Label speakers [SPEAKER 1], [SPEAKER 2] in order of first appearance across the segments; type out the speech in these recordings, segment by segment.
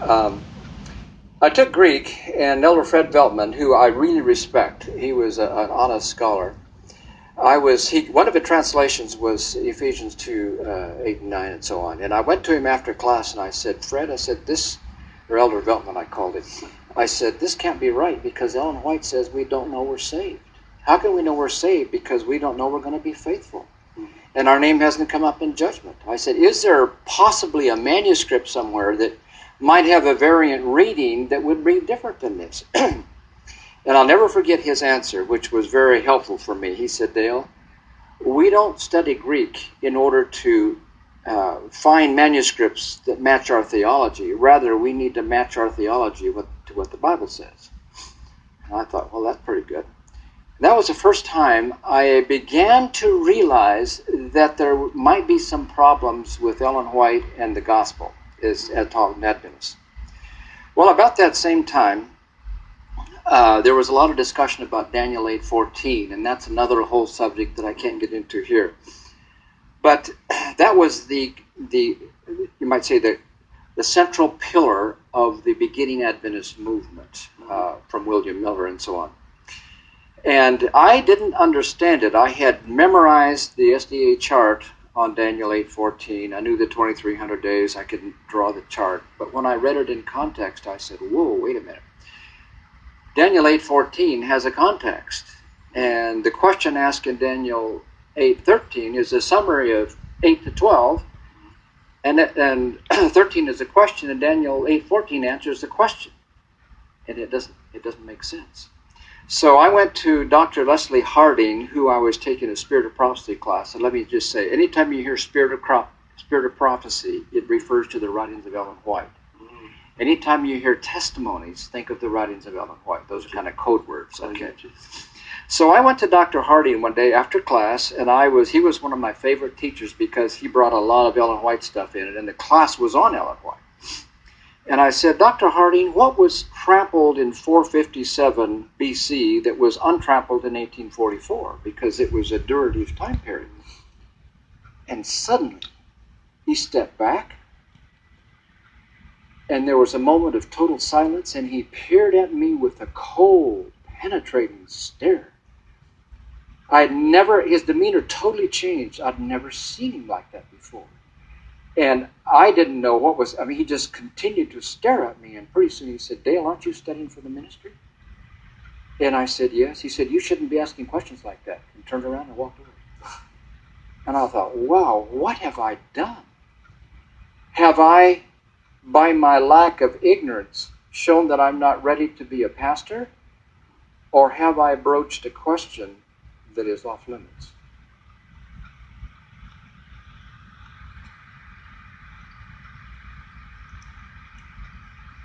[SPEAKER 1] Um, I took Greek, and Elder Fred Veltman, who I really respect, he was an honest scholar. One of the translations was Ephesians 2, 8 and 9 and so on. And I went to him after class and I said, Fred, I said, this, or Elder Veltman I called it, I said, this can't be right because Ellen White says we don't know we're saved. How can we know we're saved? Because we don't know we're going to be faithful. And our name hasn't come up in judgment. I said, is there possibly a manuscript somewhere that might have a variant reading that would read different than this? And I'll never forget his answer, which was very helpful for me. He said, Dale, we don't study Greek in order to find manuscripts that match our theology. Rather, we need to match our theology to what the Bible says. And I thought, well, that's pretty good. And that was the first time I began to realize that there might be some problems with Ellen White and the gospel as talking Adventists. Well, about that same time, there was a lot of discussion about Daniel 8:14, and that's another whole subject that I can't get into here. But that was the you might say the central pillar of the beginning Adventist movement from William Miller and so on. And I didn't understand it. I had memorized the SDA chart on Daniel 8:14. I knew the 2300 days. I could draw the chart. But when I read it in context, I said, whoa, wait a minute. Daniel 8:14 has a context, and the question asked in Daniel 8:13 is a summary of 8 to 12, and 13 is a question, and Daniel 8:14 answers the question, and it doesn't make sense. So I went to Dr. Leslie Harding, who I was taking a Spirit of Prophecy class, and let me just say, anytime you hear Spirit of Prophecy, it refers to the writings of Ellen White. Anytime you hear testimonies, think of the writings of Ellen White. Those are kind of code words. Okay. So I went to Dr. Harding one day after class, and he was one of my favorite teachers because he brought a lot of Ellen White stuff in it, and the class was on Ellen White. And I said, Dr. Harding, what was trampled in 457 BC that was untrampled in 1844? Because it was a durative time period. And suddenly, he stepped back, and there was a moment of total silence, and he peered at me with a cold, penetrating stare. His demeanor totally changed. I'd never seen him like that before. And I didn't know he just continued to stare at me, and pretty soon he said, Dale, aren't you studying for the ministry? And I said, yes. He said, you shouldn't be asking questions like that. And turned around and walked away. And I thought, wow, what have I done? Have I, by my lack of ignorance, shown that I'm not ready to be a pastor? Or have I broached a question that is off limits?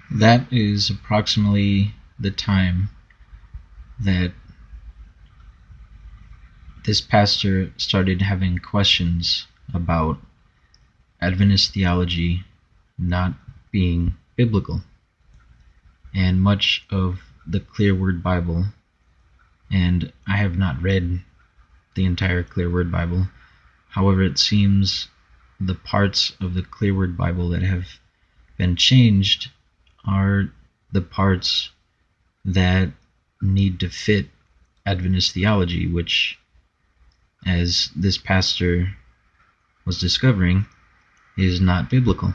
[SPEAKER 2] That is approximately the time that this pastor started having questions about Adventist theology not being biblical. And much of the Clear Word Bible, and I have not read the entire Clear Word Bible, however, it seems the parts of the Clear Word Bible that have been changed are the parts that need to fit Adventist theology, which, as this pastor was discovering, is not biblical.